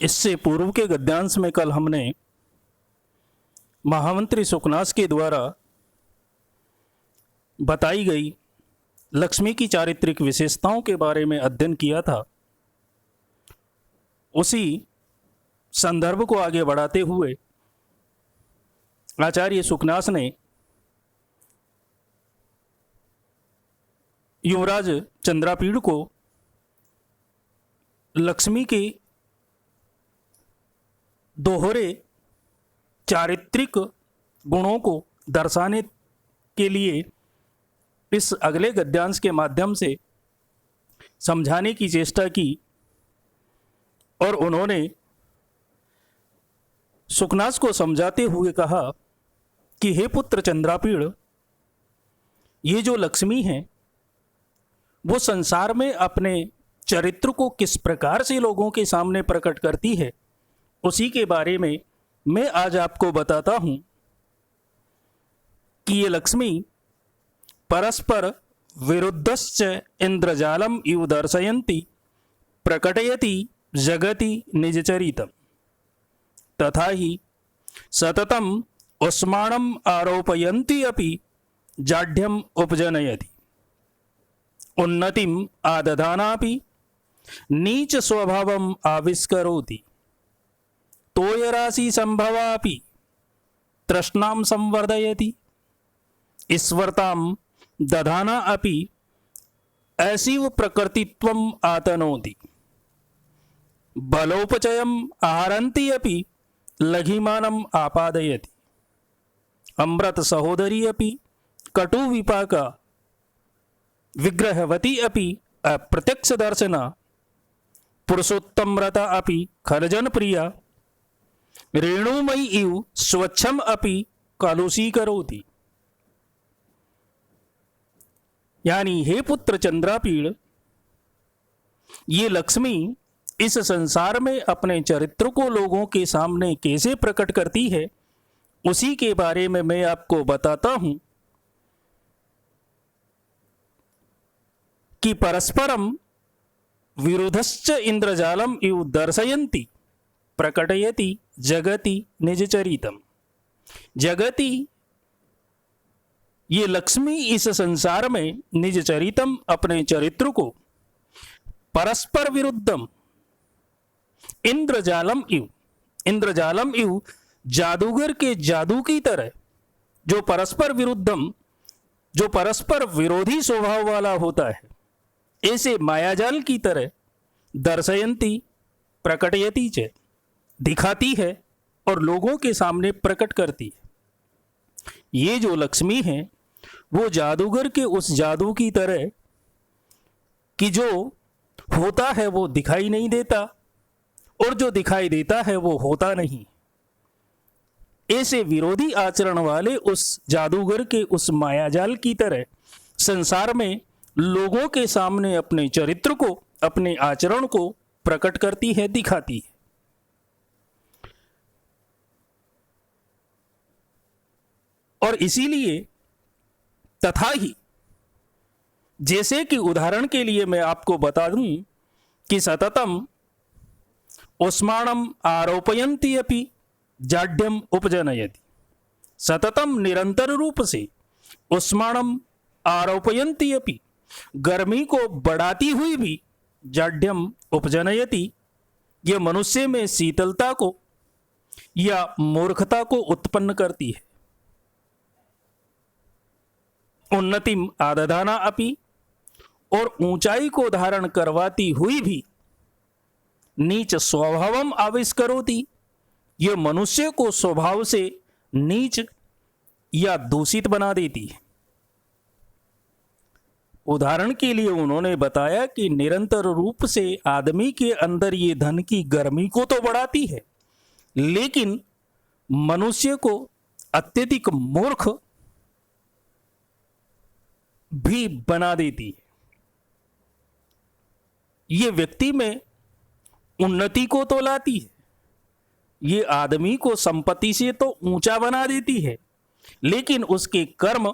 इससे पूर्व के गद्यांश में कल हमने महामंत्री सुकनास के द्वारा बताई गई लक्ष्मी की चारित्रिक विशेषताओं के बारे में अध्ययन किया था। उसी संदर्भ को आगे बढ़ाते हुए आचार्य सुकनास ने युवराज चंद्रापीड़ को लक्ष्मी के दोहरे चारित्रिक गुणों को दर्शाने के लिए इस अगले गद्यांश के माध्यम से समझाने की चेष्टा की और उन्होंने सुकनास को समझाते हुए कहा कि हे पुत्र चंद्रापीड़, ये जो लक्ष्मी है वो संसार में अपने चरित्र को किस प्रकार से लोगों के सामने प्रकट करती है, उसी के बारे में मैं आज आपको बताता हूँ कि ये लक्ष्मी परस्पर विरुद्धश्च इंद्रजालम इव दर्शयन्ति प्रकटयति जगति निजचरितम् तथा ही सततम उस्माणम आरोपयन्ति अपि जाढ्यम उपजनयति उन्नतिम आदधानापि नीच स्वभावम आविष्करोति तोयराशि संभवापि तृष्णाम संवर्धयति ईश्वरताम दधाना अपि ऐसीव प्रकृतित्वम आतनोति बलोपचयम आहरन्ति अपि लघिमानम आपादयति अमृत सहोदरी अपि कटु विपाका विग्रहवती अपि अप्रत्यक्ष दर्शना पुरुषोत्तमरता अपि खरजन प्रिया रेणुमयी इव स्वच्छम अपि कलुषीकरोति। यानी हे पुत्र चंद्रापीड़, ये लक्ष्मी इस संसार में अपने चरित्र को लोगों के सामने कैसे प्रकट करती है, उसी के बारे में मैं आपको बताता हूं कि परस्परम विरुद्धश्च इंद्रजालम इव दर्शयन्ति प्रकटयति जगति निजचरितम्। जगति, ये लक्ष्मी इस संसार में निज चरितम अपने चरित्र को परस्पर विरुद्धम इंद्रजालम इव जादूगर के जादू की तरह जो परस्पर विरुद्धम, जो परस्पर विरोधी स्वभाव वाला होता है, ऐसे मायाजाल की तरह दर्शयन्ति प्रकटयति च दिखाती है और लोगों के सामने प्रकट करती है। ये जो लक्ष्मी है वो जादूगर के उस जादू की तरह कि जो होता है वो दिखाई नहीं देता और जो दिखाई देता है वो होता नहीं। ऐसे विरोधी आचरण वाले उस जादूगर के उस मायाजाल की तरह संसार में लोगों के सामने अपने चरित्र को, अपने आचरण को प्रकट करती है, दिखाती है। और इसीलिए तथा ही, जैसे कि उदाहरण के लिए मैं आपको बता दूं कि सततम उस्माणम आरोपयन्ति अपि जाढ्यम उपजनयति। सततम निरंतर रूप से उस्माणम आरोपयन्ति अपि गर्मी को बढ़ाती हुई भी जाढ्यम उपजनयति, यह मनुष्य में शीतलता को या मूर्खता को उत्पन्न करती है। उन्नतिम आदधाना अपि, और ऊंचाई को धारण करवाती हुई भी नीच स्वभावम आविष्करोति, यह मनुष्य को स्वभाव से नीच या दूषित बना देती है। उदाहरण के लिए उन्होंने बताया कि निरंतर रूप से आदमी के अंदर ये धन की गर्मी को तो बढ़ाती है, लेकिन मनुष्य को अत्यधिक मूर्ख भी बना देती है। ये व्यक्ति में उन्नति को तो लाती है, ये आदमी को संपत्ति से तो ऊंचा बना देती है, लेकिन उसके कर्म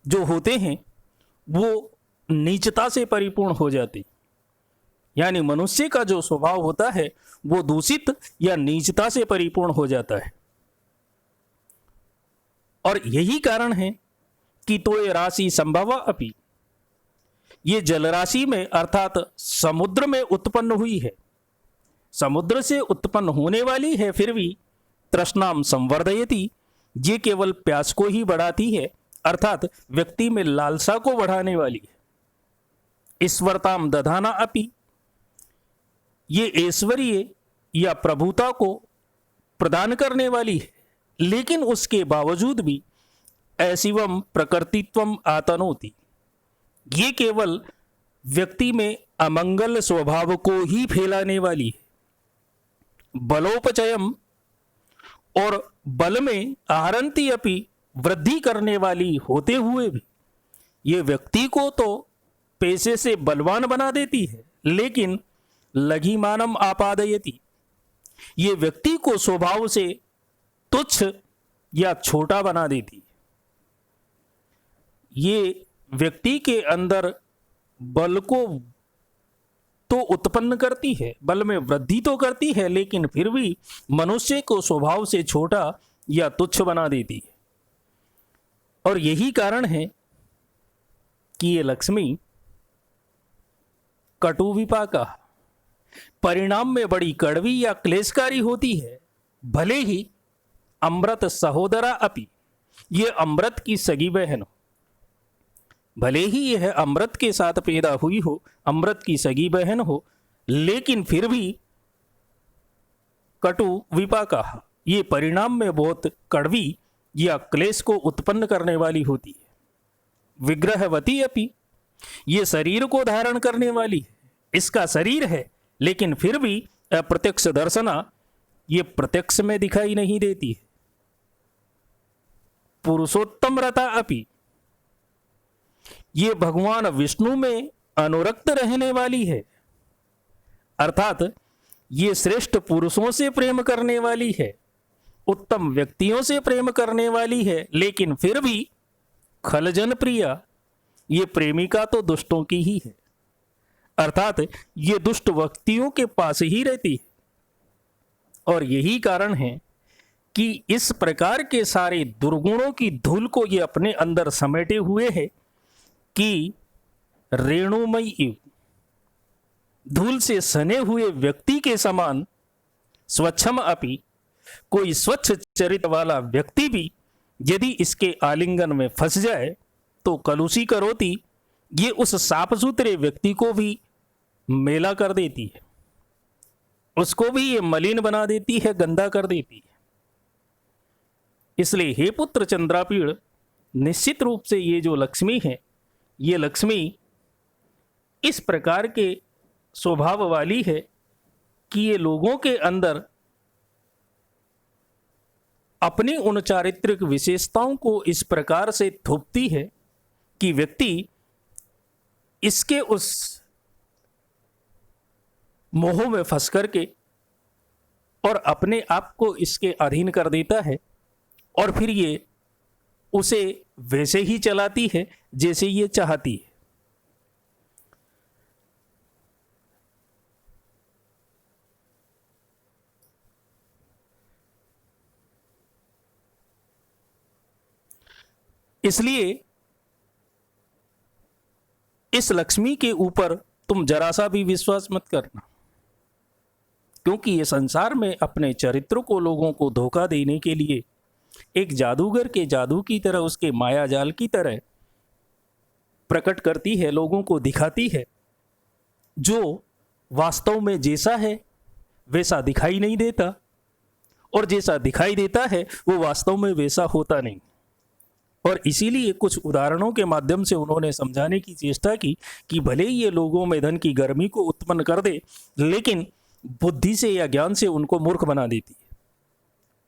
जो होते हैं वो नीचता से परिपूर्ण हो जाते। यानी मनुष्य का जो स्वभाव होता है वो दूषित या नीचता से परिपूर्ण हो जाता है। और यही कारण है कि तोय राशि संभवा अपि, ये जलराशि में अर्थात समुद्र में उत्पन्न हुई है, समुद्र से उत्पन्न होने वाली है, फिर भी तृष्णाम संवर्धयति, ये केवल प्यास को ही बढ़ाती है, अर्थात व्यक्ति में लालसा को बढ़ाने वाली है। ईश्वरताम दधाना अपि, ये ऐश्वर्य या प्रभुता को प्रदान करने वाली है, लेकिन उसके बावजूद भी ऐसिवम प्रकृतित्वम आतनोति, ये केवल व्यक्ति में अमंगल स्वभाव को ही फैलाने वाली है। बलोपचयम, और बल में आहरंती अपि, वृद्धि करने वाली होते हुए भी ये व्यक्ति को तो पैसे से बलवान बना देती है, लेकिन लघिमानम आपादयति, ये व्यक्ति को स्वभाव से तुच्छ या छोटा बना देती है। ये व्यक्ति के अंदर बल को तो उत्पन्न करती है, बल में वृद्धि तो करती है, लेकिन फिर भी मनुष्य को स्वभाव से छोटा या तुच्छ बना देती है। और यही कारण है कि ये लक्ष्मी कटु विपाका, परिणाम में बड़ी कड़वी या क्लेशकारी होती है। भले ही अमृत सहोदरा अपि, ये अमृत की सगी बहन हो, भले ही यह अमृत के साथ पैदा हुई हो, अमृत की सगी बहन हो, लेकिन फिर भी कटु विपाका, ये परिणाम में बहुत कड़वी या क्लेश को उत्पन्न करने वाली होती है। विग्रहवती अपि, ये शरीर को धारण करने वाली है, इसका शरीर है, लेकिन फिर भी अप्रत्यक्ष दर्शना, ये प्रत्यक्ष में दिखाई नहीं देती है। पुरुषोत्तम रता अपि, ये भगवान विष्णु में अनुरक्त रहने वाली है, अर्थात ये श्रेष्ठ पुरुषों से प्रेम करने वाली है, उत्तम व्यक्तियों से प्रेम करने वाली है, लेकिन फिर भी खलजन प्रिया, ये प्रेमिका तो दुष्टों की ही है, अर्थात ये दुष्ट व्यक्तियों के पास ही रहती है। और यही कारण है कि इस प्रकार के सारे दुर्गुणों की धूल को ये अपने अंदर समेटे हुए है कि रेणुमयी इव, धूल से सने हुए व्यक्ति के समान स्वच्छम अपि, कोई स्वच्छ चरित्र वाला व्यक्ति भी यदि इसके आलिंगन में फंस जाए तो कलुषी करोती, ये उस साफ सुथरे व्यक्ति को भी मेला कर देती है, उसको भी ये मलिन बना देती है, गंदा कर देती है। इसलिए हे पुत्र चंद्रापीड़, निश्चित रूप से ये जो लक्ष्मी है, ये लक्ष्मी इस प्रकार के स्वभाव वाली है कि ये लोगों के अंदर अपनी उन चारित्रिक विशेषताओं को इस प्रकार से थोपती है कि व्यक्ति इसके उस मोह में फंस करके और अपने आप को इसके अधीन कर देता है, और फिर ये उसे वैसे ही चलाती है जैसे ये चाहती है। इसलिए इस लक्ष्मी के ऊपर तुम जरा सा भी विश्वास मत करना, क्योंकि ये संसार में अपने चरित्र को लोगों को धोखा देने के लिए एक जादूगर के जादू की तरह, उसके माया जाल की तरह प्रकट करती है, लोगों को दिखाती है, जो वास्तव में जैसा है वैसा दिखाई नहीं देता, और जैसा दिखाई देता है वो वास्तव में वैसा होता नहीं। और इसीलिए कुछ उदाहरणों के माध्यम से उन्होंने समझाने की चेष्टा की कि भले ही ये लोगों में धन की गर्मी को उत्पन्न कर दे, लेकिन बुद्धि से या ज्ञान से उनको मूर्ख बना देती है।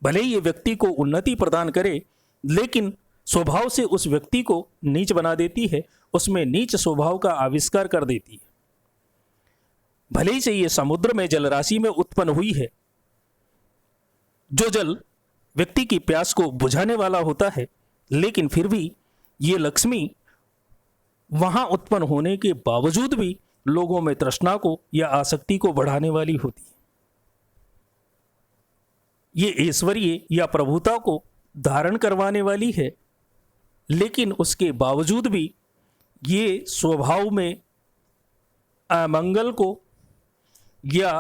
भले ही ये व्यक्ति को उन्नति प्रदान करे, लेकिन स्वभाव से उस व्यक्ति को नीच बना देती है, उसमें नीच स्वभाव का आविष्कार कर देती है। भले ही से ये समुद्र में जल राशि में उत्पन्न हुई है, जो जल व्यक्ति की प्यास को बुझाने वाला होता है, लेकिन फिर भी ये लक्ष्मी वहां उत्पन्न होने के बावजूद भी लोगों में तृष्णा को या आसक्ति को बढ़ाने वाली होती है। ये ऐश्वर्य या प्रभुता को धारण करवाने वाली है, लेकिन उसके बावजूद भी ये स्वभाव में अमंगल को या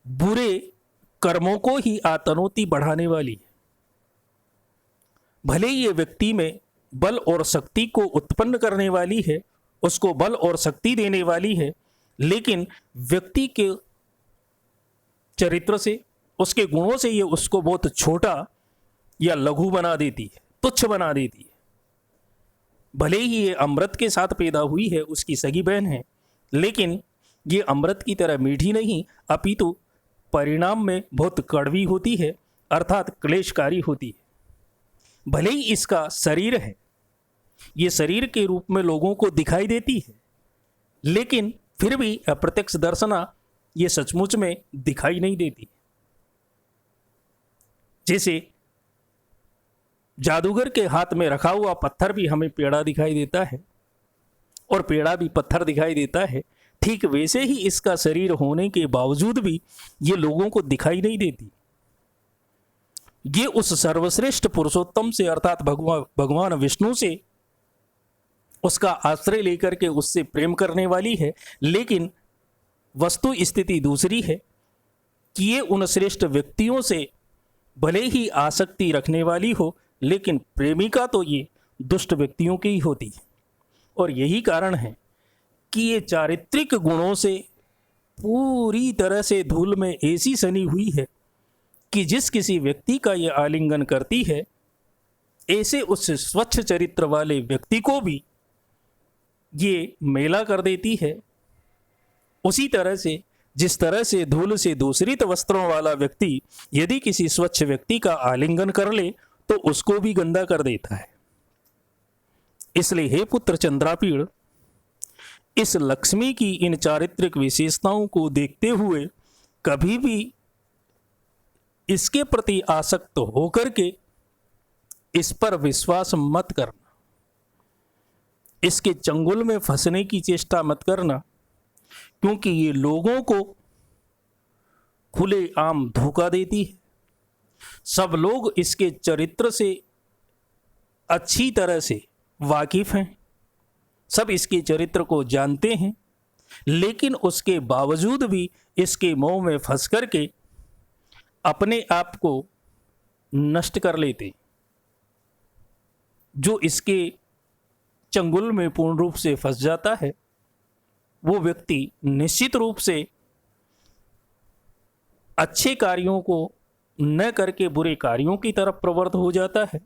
बुरे कर्मों को ही आतनोती बढ़ाने वाली है। भले ये व्यक्ति में बल और शक्ति को उत्पन्न करने वाली है, उसको बल और शक्ति देने वाली है, लेकिन व्यक्ति के चरित्र से, उसके गुणों से ये उसको बहुत छोटा या लघु बना देती है, तुच्छ बना देती है। भले ही ये अमृत के साथ पैदा हुई है, उसकी सगी बहन है, लेकिन ये अमृत की तरह मीठी नहीं, अपितु परिणाम में बहुत कड़वी होती है, अर्थात क्लेशकारी होती है। भले ही इसका शरीर है, ये शरीर के रूप में लोगों को दिखाई देती है, लेकिन फिर भी अप्रत्यक्ष दर्शना ये सचमुच में दिखाई नहीं देती। जैसे जादूगर के हाथ में रखा हुआ पत्थर भी हमें पेड़ा दिखाई देता है और पेड़ा भी पत्थर दिखाई देता है, ठीक वैसे ही इसका शरीर होने के बावजूद भी ये लोगों को दिखाई नहीं देती। ये उस सर्वश्रेष्ठ पुरुषोत्तम से अर्थात भगवान विष्णु से उसका आश्रय लेकर के उससे प्रेम करने वाली है, लेकिन वस्तु स्थिति दूसरी है कि ये उन श्रेष्ठ व्यक्तियों से भले ही आसक्ति रखने वाली हो, लेकिन प्रेमिका तो ये दुष्ट व्यक्तियों की ही होती है। और यही कारण है कि ये चारित्रिक गुणों से पूरी तरह से धूल में ऐसी सनी हुई है कि जिस किसी व्यक्ति का ये आलिंगन करती है, ऐसे उस स्वच्छ चरित्र वाले व्यक्ति को भी ये मैला कर देती है। उसी तरह से जिस तरह से धूल से दूषित वस्त्रों वाला व्यक्ति यदि किसी स्वच्छ व्यक्ति का आलिंगन कर ले तो उसको भी गंदा कर देता है। इसलिए हे पुत्र चंद्रापीड़, इस लक्ष्मी की इन चारित्रिक विशेषताओं को देखते हुए कभी भी इसके प्रति आसक्त होकर के इस पर विश्वास मत करना, इसके चंगुल में फंसने की चेष्टा मत करना, क्योंकि ये लोगों को खुले आम धोखा देती है। सब लोग इसके चरित्र से अच्छी तरह से वाकिफ हैं, सब इसके चरित्र को जानते हैं, लेकिन उसके बावजूद भी इसके मोह में फंस करके अपने आप को नष्ट कर लेते। जो इसके चंगुल में पूर्ण रूप से फंस जाता है, वो व्यक्ति निश्चित रूप से अच्छे कार्यों को न करके बुरे कार्यों की तरफ प्रवृत्त हो जाता है,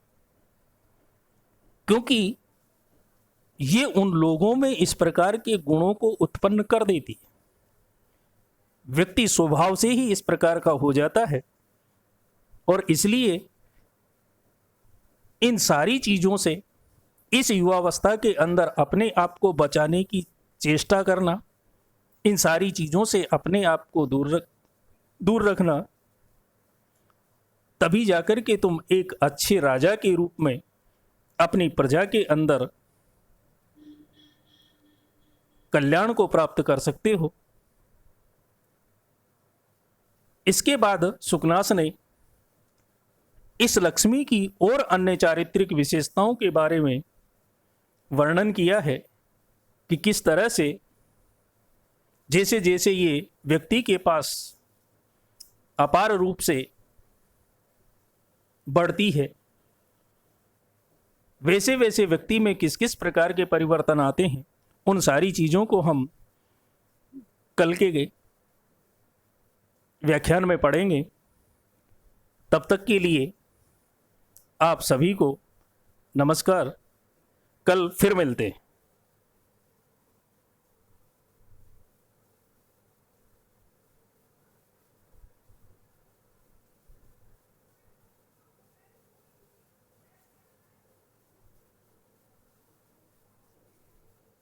क्योंकि ये उन लोगों में इस प्रकार के गुणों को उत्पन्न कर देती है। व्यक्ति स्वभाव से ही इस प्रकार का हो जाता है, और इसलिए इन सारी चीज़ों से इस युवावस्था के अंदर अपने आप को बचाने की चेष्टा करना, इन सारी चीज़ों से अपने आप को दूर रखना, तभी जाकर के तुम एक अच्छे राजा के रूप में अपनी प्रजा के अंदर कल्याण को प्राप्त कर सकते हो। इसके बाद सुकनास ने इस लक्ष्मी की और अन्य चारित्रिक विशेषताओं के बारे में वर्णन किया है कि किस तरह से जैसे जैसे ये व्यक्ति के पास अपार रूप से बढ़ती है, वैसे वैसे व्यक्ति में किस किस प्रकार के परिवर्तन आते हैं। उन सारी चीज़ों को हम कल के व्याख्यान में पढ़ेंगे। तब तक के लिए आप सभी को नमस्कार। कल फिर मिलते हैं।